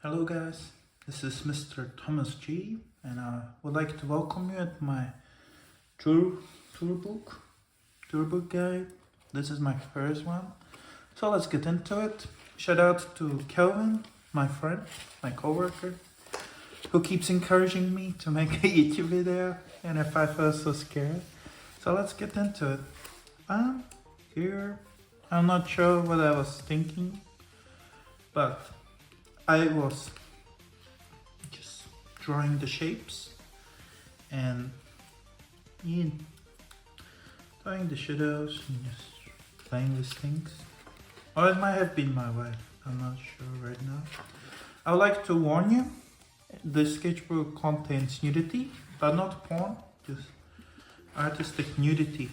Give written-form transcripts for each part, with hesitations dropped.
Hello guys, this is Mr. Thomas G and I would like to welcome you at my tour book guide. This is my first one, so let's get into it. Shout out to Kelvin, my friend, my coworker, who keeps encouraging me to make a YouTube video, and if I feel so scared. So let's get into it. Here, I'm not sure what I was thinking, but I was just drawing the shapes and drawing the shadows and just playing with things. Or it might have been my wife, I'm not sure right now. I would like to warn you, the sketchbook contains nudity, but not porn, just artistic nudity.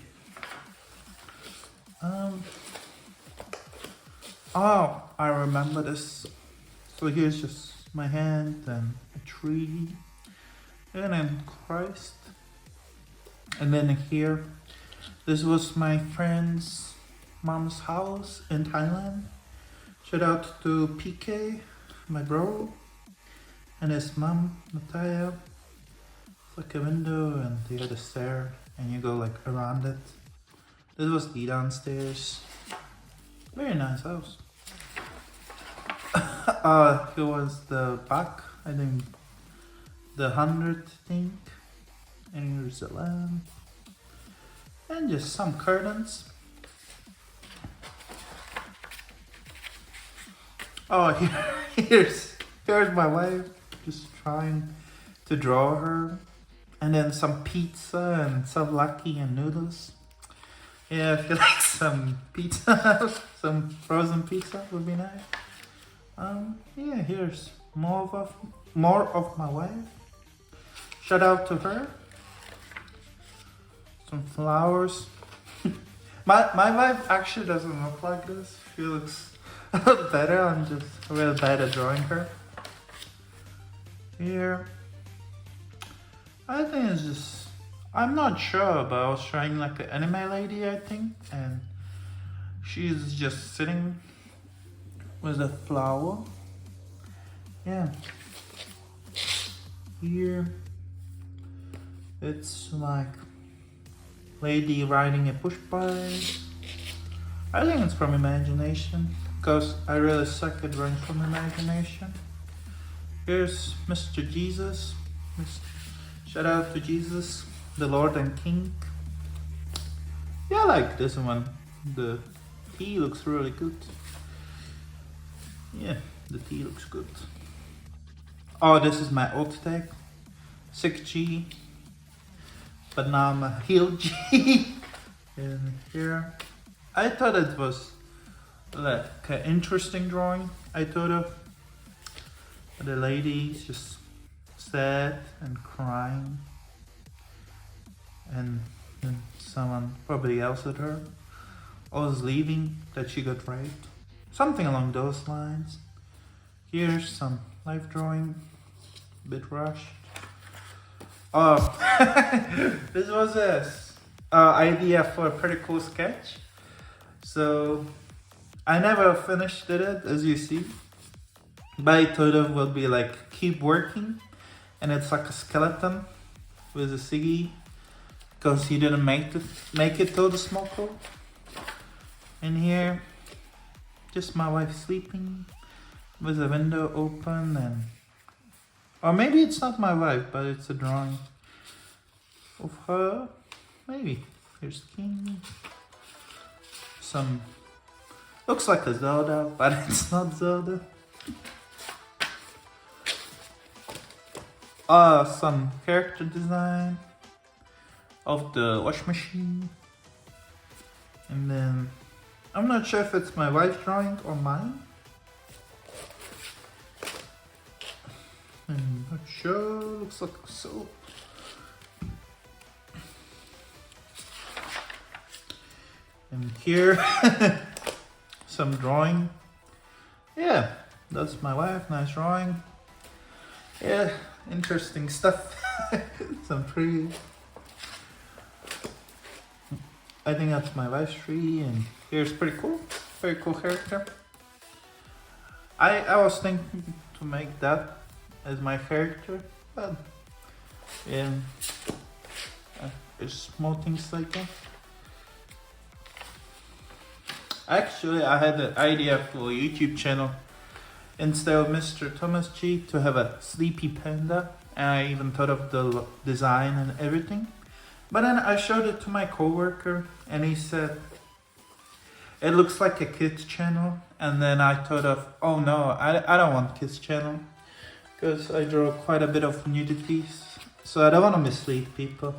Oh, I remember this. So here's just my hand and a tree and then Christ. And then here, this was my friend's mom's house in Thailand. Shout out to PK, my bro, and his mom, Nataya. It's like a window and the other stair and you go like around it. This was the downstairs. Very nice house. Here was the back, I think the 100th thing, and ReesaLunn, and just some curtains. Oh, here's my wife, just trying to draw her, and then some pizza and some lucky and noodles. Yeah, I feel like some pizza, some frozen pizza would be nice. Yeah, here's more of my wife. Shout out to her. Some flowers. my wife actually doesn't look like this. She looks a lot better. I'm just really bad at drawing her. Here, I think it's just, I'm not sure, but I was trying like an anime lady, I think, and she's just sitting with a flower. Yeah. Here it's like lady riding a push bike. I think it's from imagination because I really suck at drawing from imagination. Here's Mr. Jesus. Shout out to Jesus, the Lord and King. Yeah, I like this one. The tea looks really good. Yeah, the tea looks good. Oh, this is my old tag, 6G, but now I'm a heel G. And here, I thought it was like an interesting drawing. I thought of the lady's just sad and crying, and someone probably yells at her or is leaving, that she got raped. Something along those lines. Here's some life drawing, a bit rushed. Oh, this was a idea for a pretty cool sketch. So I never finished it, as you see. But I thought it would be like keep working, and it's like a skeleton with a ciggy because he didn't make it to the smoke hole. And here, just my wife sleeping with the window open, and or maybe it's not my wife, but it's a drawing of her. Maybe. Here's the king. Some looks like a Zelda, but it's not Zelda. Some character design of the wash machine, and then I'm not sure if it's my wife's drawing or mine. I'm not sure, looks like a soap. And here, some drawing. Yeah, that's my wife, nice drawing. Yeah, interesting stuff. Some trees. I think that's my wife's tree, and here's pretty cool. Very cool character. I was thinking to make that as my character, but yeah, it's small things like that. Actually, I had an idea for a YouTube channel instead of Mr. Thomas G to have a sleepy panda, and I even thought of the design and everything. But then I showed it to my coworker, and he said it looks like a kids channel. And then I thought of, oh no, I don't want kids channel, because I draw quite a bit of nudities, so I don't want to mislead people.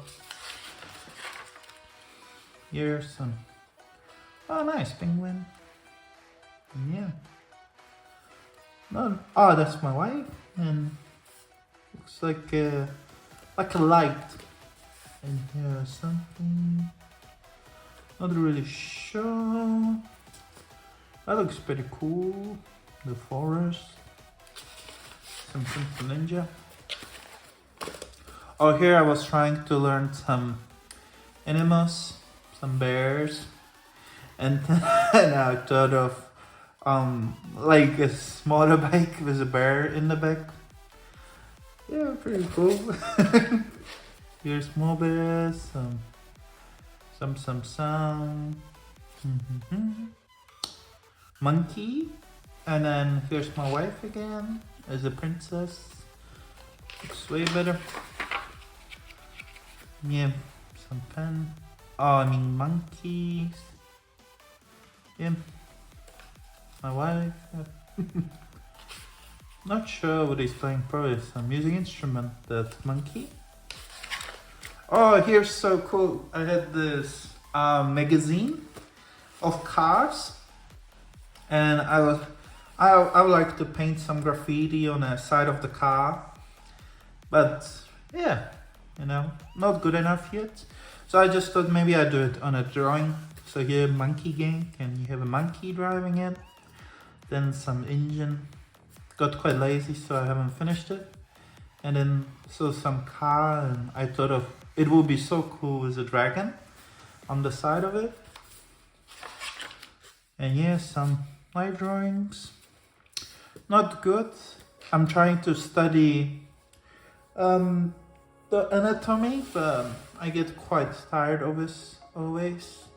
Here's some, oh nice penguin. Yeah. No, oh, that's my wife, and looks like a light. And here's something, not really sure. That looks pretty cool. The forest, some simple ninja. Oh, here I was trying to learn some animals, some bears, and then I thought of like a motorbike with a bear in the back. Yeah, pretty cool. Here's more bears, some monkey, and then here's my wife again as a princess. Looks way better. Yeah, some pen. Oh, I mean monkeys. Yeah, my wife. Not sure what he's playing. Probably some music instrument. That monkey. Oh, here's so cool. I had this magazine of cars, and I would like to paint some graffiti on the side of the car, but yeah, you know, not good enough yet. So I just thought maybe I'd do it on a drawing. So here, monkey gang, and you have a monkey driving it, then some engine. Got quite lazy, so I haven't finished it. And then so some car, and I thought of it would be so cool with a dragon on the side of it. And yeah, some light drawings. Not good. I'm trying to study the anatomy, but I get quite tired of this always,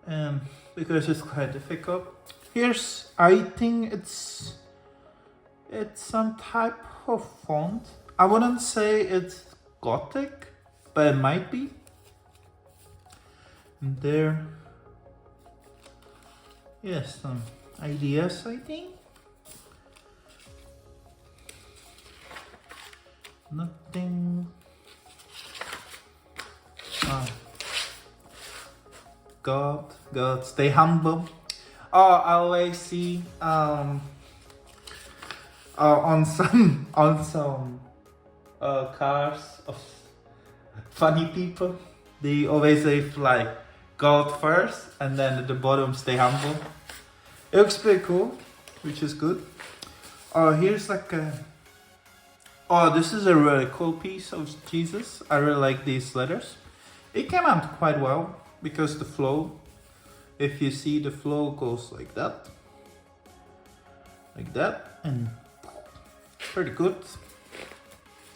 and because it's quite difficult. Here's, I think it's some type of font. I wouldn't say it's Gothic, but it might be. And there, yes, some ideas, I think. Nothing. God, stay humble. Oh, I always see on some cars of funny people, they always say like God first, and then at the bottom stay humble. It looks pretty cool, which is good. Oh, here's like a. Oh, this is a really cool piece of Jesus. I really like these letters. It came out quite well because the flow, if you see, the flow goes like that, and pretty good.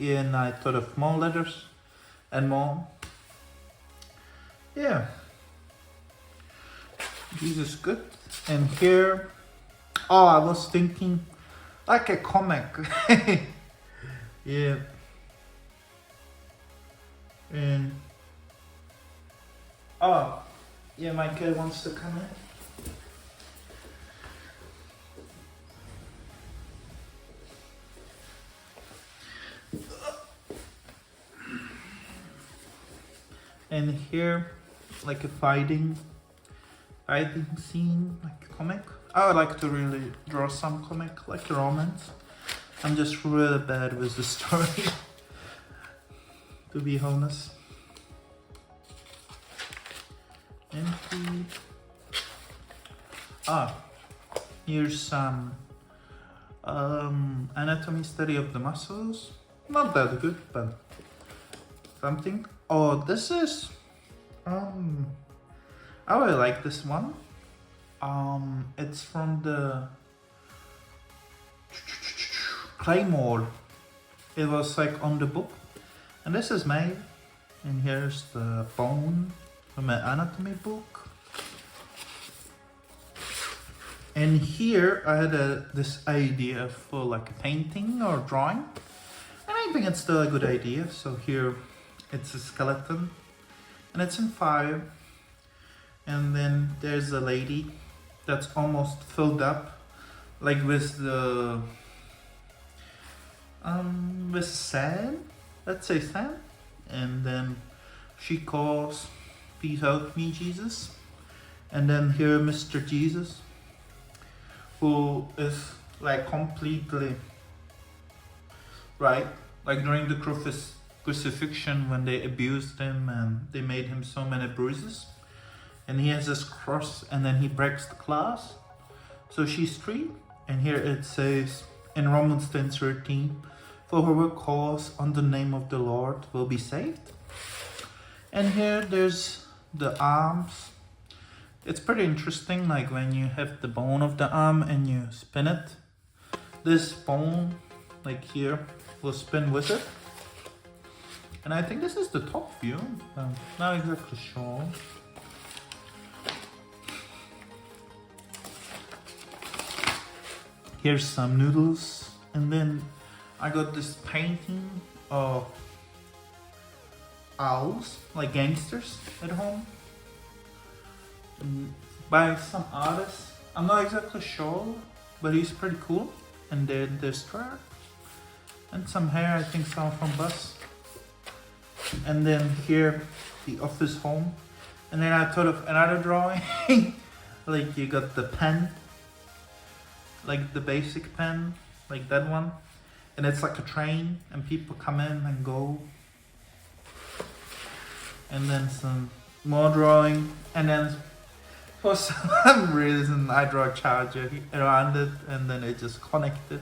And I thought of more letters and more. Yeah, Jesus good. And here, oh, I was thinking like a comic. Yeah. And oh, yeah, my kid wants to come in. And here, like a fighting scene, like a comic. I would like to really draw some comic, like a romance. I'm just really bad with the story, to be honest. Empty. Ah, here's some anatomy study of the muscles. Not that good, but something. Oh, this is I really like this one. It's from the claymore. It was like on the book, and this is made. And here's the bone from an anatomy book. And here I had this idea for like a painting or drawing, and I think it's still a good idea. So here it's a skeleton, and it's in fire. And then there's a lady that's almost filled up, like with the with sand. Let's say sand. And then she calls, "Please help me, Jesus." And then here Mr. Jesus, who is like completely right, like during the crucifixion when they abused him and they made him so many bruises, and he has this cross and then he breaks the glass, so she's free. And here it says in Romans 10:13, "For whoever calls on the name of the Lord will be saved." And here there's the arms. It's pretty interesting, like when you have the bone of the arm and you spin it, this bone, like here, will spin with it. And I think this is the top view. I'm not exactly sure. Here's some noodles, and then I got this painting of owls, like gangsters at home, by some artist. I'm not exactly sure, but he's pretty cool. And then there's track and some hair, I think some from Bus. And then here, the office home. And then I thought of another drawing. Like you got the pen, like the basic pen, like that one. And it's like a train and people come in and go. And then some more drawing. And then for some reason I draw a charger around it and then it just connected.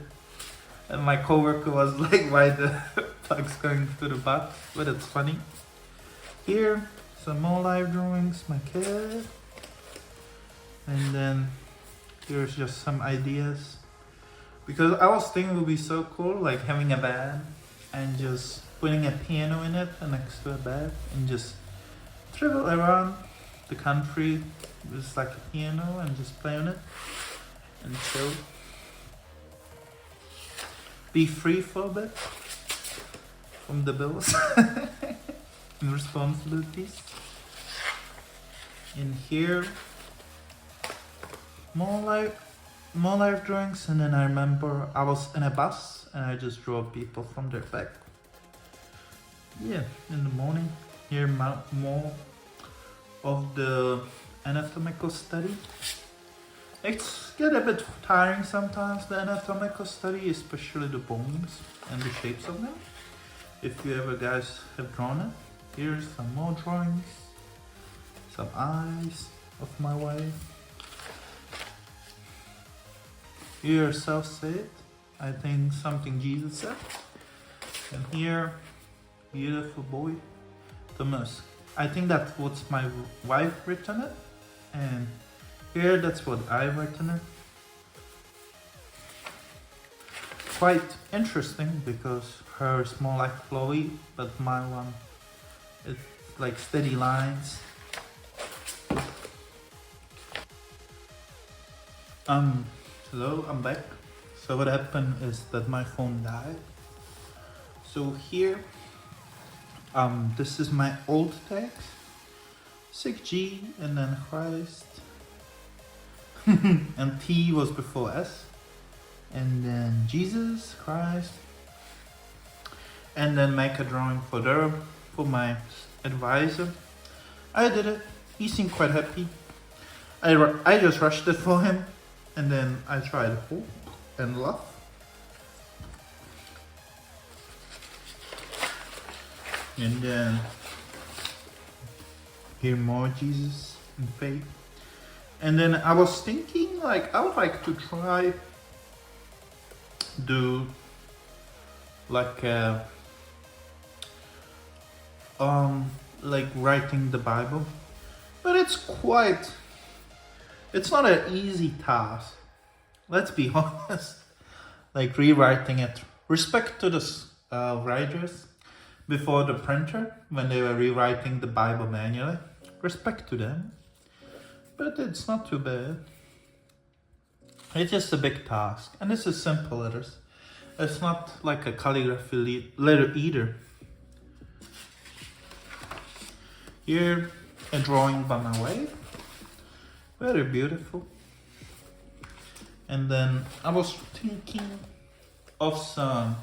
And my coworker was like, "Why the plug's going to the butt?" But it's funny. Here, some more live drawings, my cat. And then here's just some ideas. Because I was thinking it would be so cool, like having a bed and just putting a piano in it and next to a bed and just travel around the country with like a piano and just play on it and chill. Be free for a bit from the bills and responsibilities. In here, more live drawings, and then I remember I was in a bus and I just draw people from their back. Yeah, in the morning. Here more of the anatomical study. It's get a bit tiring sometimes, the anatomical study, especially the bones and the shapes of them. If you ever guys have drawn it. Here's some more drawings. Some eyes of my wife. Here yourself said, I think something Jesus said. And here, beautiful boy, Thomas. I think that's what's my wife written it. And here, that's what I've written it. Quite interesting because hers more like flowy, but my one, it's like steady lines. Hello, I'm back. So what happened is that my phone died. So here, this is my old text. 6G and then Christ. And T was before S. And then Jesus, Christ. And then make a drawing for my advisor. I did it. He seemed quite happy. I just rushed it for him. And then I tried hope and love. And then here more Jesus and faith. And then I was thinking, like, I would like to try do like writing the Bible, but it's not an easy task. Let's be honest. like rewriting it. Respect to the writers before the printer when they were rewriting the Bible manually. Respect to them. But it's not too bad. It's just a big task. And this is simple letters. It's not like a calligraphy letter either. Here, a drawing by my wife. Very beautiful. And then I was thinking of some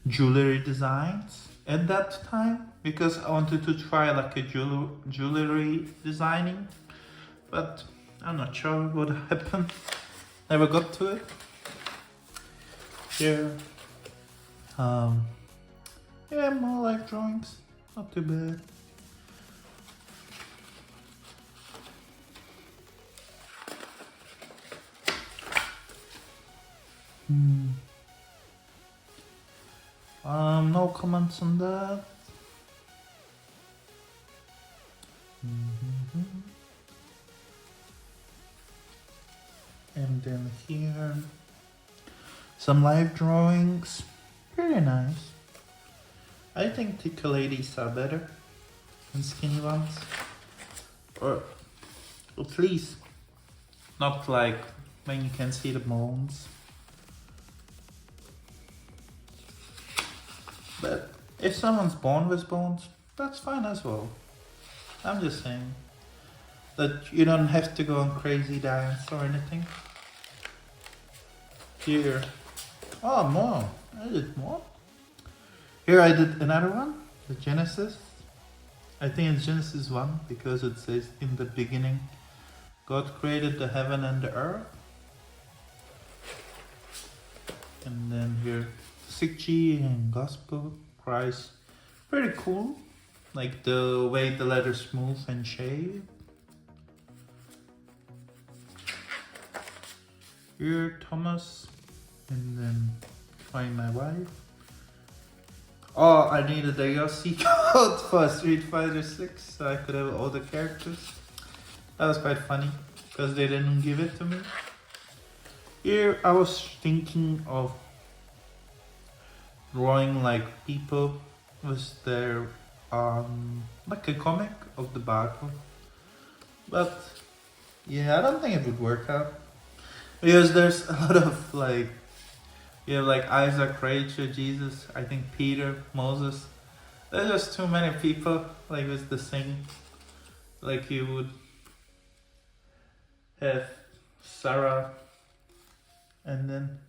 jewelry designs at that time because I wanted to try like a jewelry designing, but I'm not sure what happened. Never got to it. Here, yeah, more life drawings. Not too bad. No comments on that. And then here, some live drawings. Pretty nice. I think thick ladies are better than skinny ones. Or at least not like when you can see the bones. But if someone's born with bones, that's fine as well. I'm just saying that you don't have to go on crazy diets or anything. Here, oh more, I did more. Here I did another one, the Genesis. I think it's Genesis 1 because it says in the beginning, God created the heaven and the earth. And then here, Sikji and Gospel, Christ. Pretty cool. Like the way the letters move and shade. Here, Thomas. And then find my wife. Oh, I needed a Yossi code for Street Fighter 6 so I could have all the characters. That was quite funny because they didn't give it to me. Here I was thinking of drawing like people with their like a comic of the Bible, but yeah, I don't think it would work out because there's a lot of like you have like Isaac, Rachel, Jesus, I think Peter, Moses. There's just too many people like with the same, like you would have Sarah, and then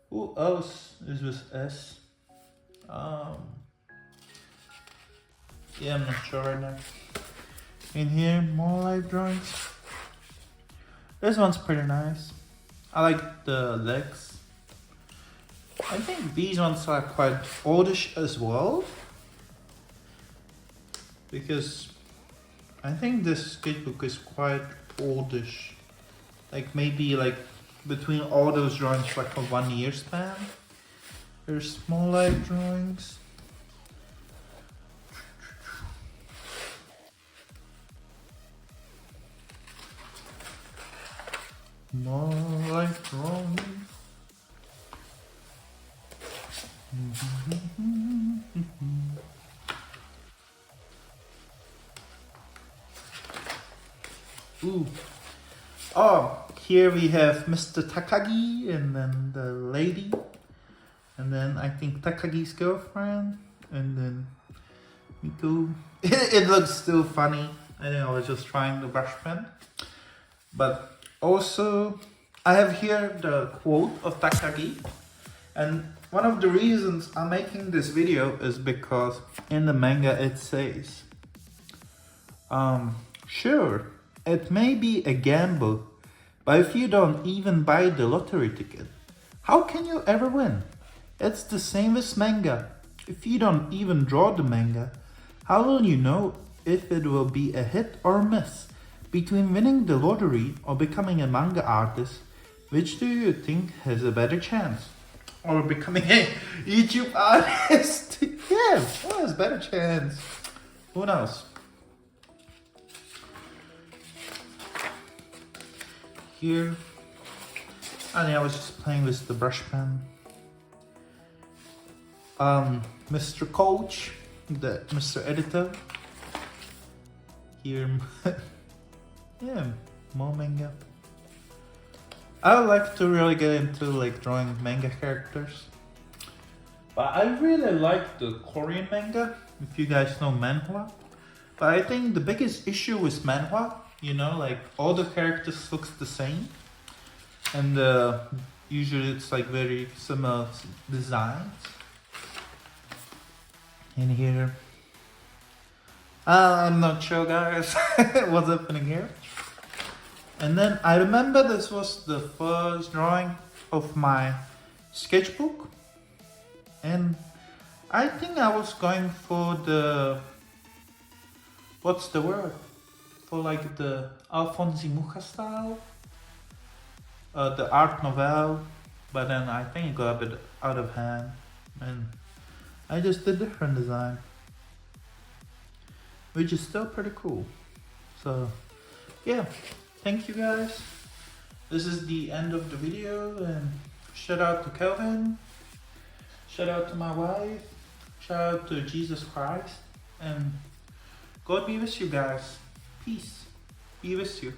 who else is with S? Yeah, I'm not sure right now. In here, more live drawings. This one's pretty nice. I like the legs. I think these ones are quite oldish as well. Because I think this sketchbook is quite oldish. Like maybe like between all those drawings like a 1 year span. There's small life drawings. More life drawings. Ooh. Oh, here we have Mr. Takagi and then the lady. And then I think Takagi's girlfriend. And then Miku. It looks still funny. I think I was just trying the brush pen. But also, I have here the quote of Takagi. And one of the reasons I'm making this video is because in the manga it says, sure, it may be a gamble, but if you don't even buy the lottery ticket, how can you ever win? It's the same as manga. If you don't even draw the manga, how will you know if it will be a hit or miss? Between winning the lottery or becoming a manga artist, which do you think has a better chance? Or becoming a YouTube artist? Yeah, what has better chance? Who knows? Here, And yeah, I was just playing with the brush pen. Mr. Coach, Mr. Editor. Here, yeah, more manga. I would like to really get into like drawing manga characters. But I really like the Korean manga, if you guys know manhwa. But I think the biggest issue with manhwa, you know, like all the characters looks the same. And usually it's like very similar designs. In here. I'm not sure guys what's happening here. And then I remember this was the first drawing of my sketchbook. And I think I was going for the, what's the word? For like the Alphonse Mucha style. The art novel. But then I think it got a bit out of hand. And I just did different design. Which is still pretty cool. So yeah, thank you guys. This is the end of the video, and shout out to Kelvin, shout out to my wife, shout out to Jesus Christ, and God be with you guys. Peace be with you.